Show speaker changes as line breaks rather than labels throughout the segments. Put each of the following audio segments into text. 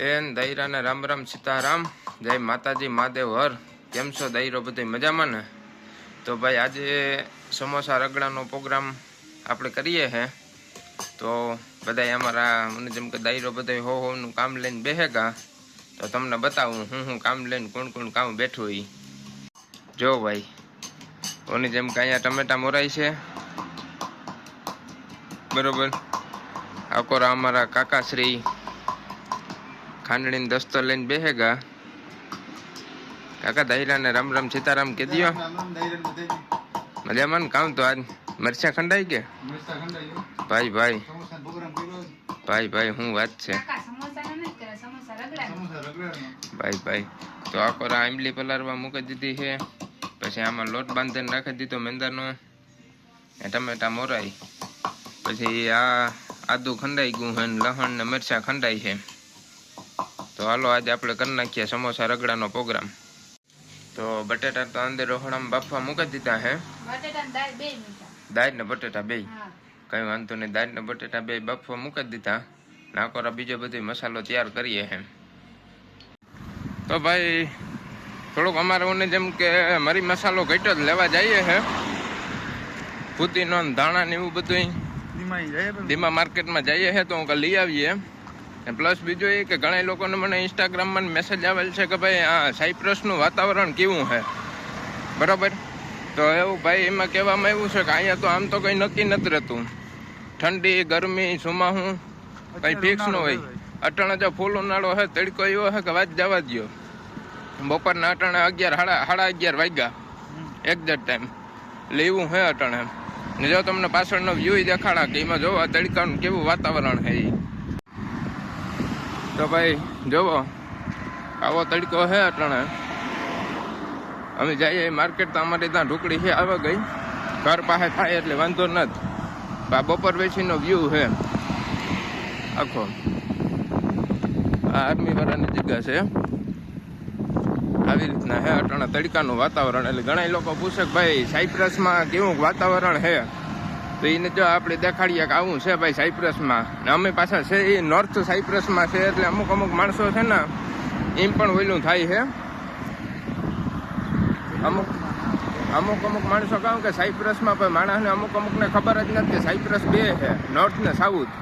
N દૈરાને Ram Ram Sitaram, જય માતાજી મહાદેવ હર. કેમ છો દૈરો બધું મજામાં ને? તો ભાઈ આજે સમોસા રગડાનો પ્રોગ્રામ આપણે કરીએ હે. તો બધા અમારા મને જેમ કે દૈરો બધા હોનું કામ લઈને બેહેગા, તો તમને બતાવું હું કામ લઈને કોણ કામ બેઠું એ. જો ભાઈ ઓની જેમ કે અહીંયા ટમેટા મોરાય છે બરોબર. આકોરા અમારા કાકાશ્રી ખાંડણીને દસ્તો લઈને બેહેગા. કાકા દહીરાને રામ રામ સીતારામ કે દિયો. મજામાં કામ તો આજ મરચા ખંડાઈ કે ભાઈ હું વાત છે ભાઈ. તો આકોરા આંબલી પલારવા મૂકી દીધી છે. પછી આમાં લોટ બાંધીને રાખી દીધો મેંદાનો. ટમેટા મોરાઈ પછી આ આદુ ખંડાઈ ગયું છે, લહણ ને મરચા ખંડાઈ છે. તો હાલો આજે આપણે કરી નાખીએ સમોસા રગડાનો પ્રોગ્રામ. તો બટેટા તો અંદર રોહડામાં બાફવા મૂકી દીધા હે. દાળ ને બટેટા બે કઈ વાંધો નહીં, દાળ ને બટેટા બે બાફવા મૂકી દીધા. નાકોરા બીજો બધો મસાલો તૈયાર કરીએ હે. તો ભાઈ થોડુંક અમારે ઓને જેમ કે મરી મસાલો ઘટ્યો જ લેવા જઈએ હે. ફુદીનો ધાણા ને એવું બધું ધીમા માર્કેટમાં જઈએ હે તો હું લઈ આવીએ. પ્લસ બીજું એ કે ઘણા લોકોને મને ઇન્સ્ટાગ્રામમાં મેસેજ આવેલ છે કે ભાઈ આ સાયપ્રસનું વાતાવરણ કેવું છે બરાબર. તો એવું ભાઈ એમાં કહેવામાં આવ્યું છે કે અહીંયા તો આમ તો કંઈ નક્કી નથી રહેતું. ઠંડી ગરમી ચોમાસું કંઈ ફિક્સ ન હોય. અટાણે જો ફૂલ ઉનાળો છે, તડકો એવો છે કે વાત જવા દો. બપોરના અટાણે 11 વાગ્યા એક્ઝેક્ટ ટાઈમ એટલે એવું છે અટાણે. ને જો તમને પાછળનો વ્યૂ દેખાડા કે એમાં જોવા તડકાનું કેવું વાતાવરણ છે એ. તો ભાઈ જોવો આવો તડકો છે અટાણે. અમે જઈએ માર્કેટ તો અમારે ત્યાં ઢુકડી છે આવે ગઈ. ઘર પાસે થાય એટલે વાંધો નથી. આ બપોર વેચીનો વ્યૂ છે આખો. આ આર્મી વાળાની જગ્યા છે. આવી રીતના હે અટાણે તડકાનું વાતાવરણ. એટલે ઘણા લોકો પૂછે કે ભાઈ સાયપ્રસમાં કેવું વાતાવરણ છે, તો એને જો આપણે દેખાડીએ કે આવું છે ભાઈ સાયપ્રસમાં. અમે પાછા છે એ નોર્થ સાયપ્રસમાં છે એટલે અમુક માણસો છે ને એમ પણ ઓલું થાય છે. અમુક માણસો કહું કે સાયપ્રસમાં પણ માણસને અમુકને ખબર જ નથી કે સાયપ્રસ બે છે, નોર્થ ને સાઉથ.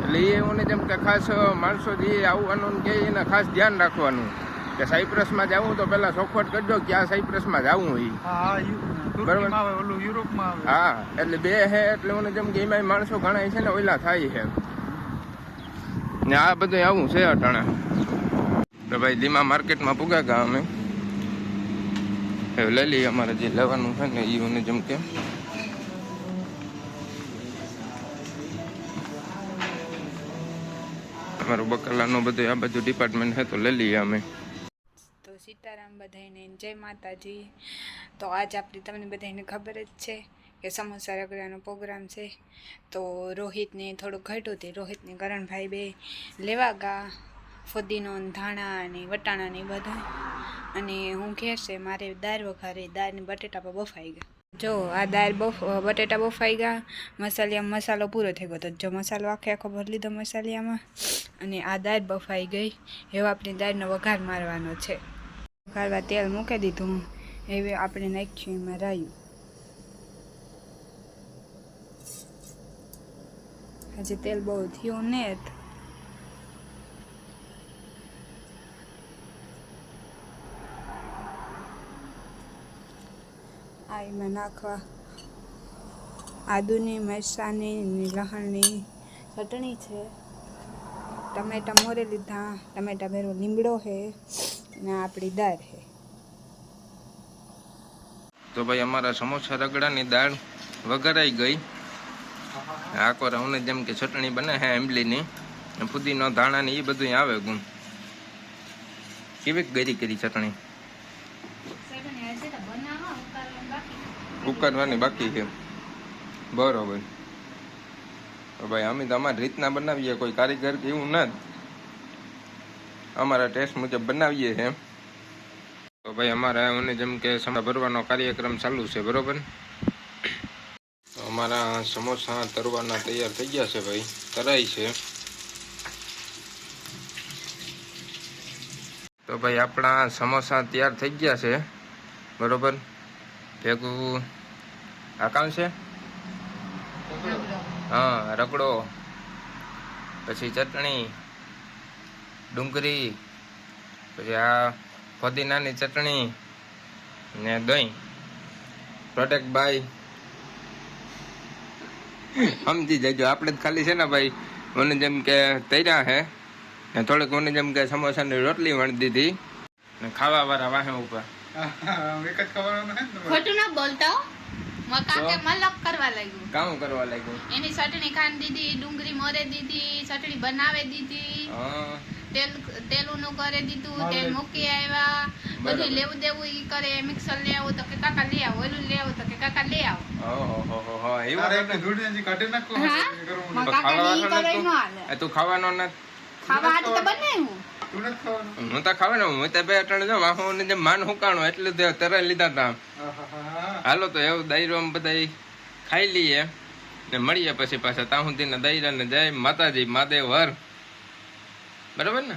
એટલે એવું જેમ કે ખાસ માણસો જે આવવાનું કે એને ખાસ ધ્યાન રાખવાનું કે સાયપ્રસમાં જવું તો પેલા ચોખવટ કરજો ક્યાં સાયપ્રસમાં જવું હોય બરાબર. હા એટલે બે છે એટલે હું જેમ કે એમાં માણસો ઘણા છે ને ઓલા થાય છે ને. આ બધું આવું છે અટાણે. તો ભાઈ ધીમા માર્કેટમાં પૂગા ગયા અમે. લઈ લઈએ અમારે જે લેવાનું છે ને એ જેમ કે અમારું બકલાનું બધું આ બધું ડિપાર્ટમેન્ટ છે તો લઈ લઈએ અમે.
તો સીતારામ બધાને જય માતાજી. તો આજ આપણી તમને બધાને ખબર જ છે કે સમોસા રગડાનો પ્રોગ્રામ છે. તો રોહિતને થોડું ઘટ્યું હતું. રોહિતને કરણભાઈ બે લેવા ગયા ફુદીનો ધાણા અને વટાણા ને બધું. અને હું ઘેર છે મારે દાળ વઘારી, દાળ ને બટેટા પર બફાઈ ગયા. જો આ દાળ બટેટા બફાઈ ગયા. મસાલો પૂરો થઈ ગયો. તો જો મસાલો આખો ભરી લીધો મસાલિયામાં. અને આ દાળ બફાઈ ગઈ. હવે આપણે દાળનો વઘાર મારવાનો છે. વઘારવા તેલ મૂકી દીધું. હવે આપણે નાખ્યું એમાં રાયું. હજી તેલ બહુ થયું ને આ એમાં નાખવા આદુની, મરચાંની, લસણની ચટણી છે. ટમેટા મોરે લીધા. ટમેટા ભેરો લીમડો છે ને આપણી દાળ છે.
તો ભાઈ અમારા સમોસા રગડાની દાળ વઘારાઈ ગઈ. આકોરા હું જેમ કે ચટણી બને છે આંબલીની, ફુદીનો ધાણાની એ બધું આવે ગુણ. કેવી કરી ચટણી ઉકાળવાની બાકી છે બરોબર. તો ભાઈ અમે તો અમારી રીતના બનાવીએ, કોઈ કારીગર કે એવું નથી, અમારા ટેસ્ટ મુજબ બનાવીએ છે. તો ભાઈ અમારે મને જેમ કે સમા ભરવાનો કાર્યક્રમ ચાલુ છે બરોબર. તો અમારા સમોસા તરવાના તૈયાર થઈ ગયા છે ભાઈ, તરાય છે. તો ભાઈ આપણા સમોસા તૈયાર થઈ ગયા છે, બરોબર. ભેગું આ કામ છે, હા, રગડો, પછી ચટણી, ડુંગળી, પછી આ ફુદીનાની ચટણી ને દહીં. પ્રોડક્ટ બાય સમજી જજો. આપણે જ ખાલી છે ને ભાઈ મને જેમ કે તૈયાર હે ને થોડીક મને જેમ કે સમોસાની રોટલી વણી દીધી ને ખાવા વાળા વાહે ઉપર
ખોટું ના બોલતો. મકાકે મલક કરવા લાગ્યું.
કામ કરવા લાગ્યું.
એની ચટણી ખાંડ દીધી, ડુંગળી મોરે દીધી, ચટણી બનાવે દીધી, તેલું કરે દીધું, તેલ મૂકી આવ્યા, બધું લેવું દેવું ઈ કરે. મિક્સર લઈ આવો તો કે કાકા લઈ આવો, ઓલું લઈ આવો તો કે કાકા લઈ આવો.
તું ખાવાનો નથી?
ખાવા હાટુ તો બનાવ્યું.
હું તો ખાવાનું, હું તો બે અટાણે જો વાહુને જેમ માન હુકાણું એટલે તરાઈ લીધા હતા. હાલો તો એવું દાયરો બધા ખાઈ લઈએ ને મળીએ પછી પાછા ત્યાં સુધીના દાયરા ને જય માતાજી, મહાદેવ હર. બરાબર ને?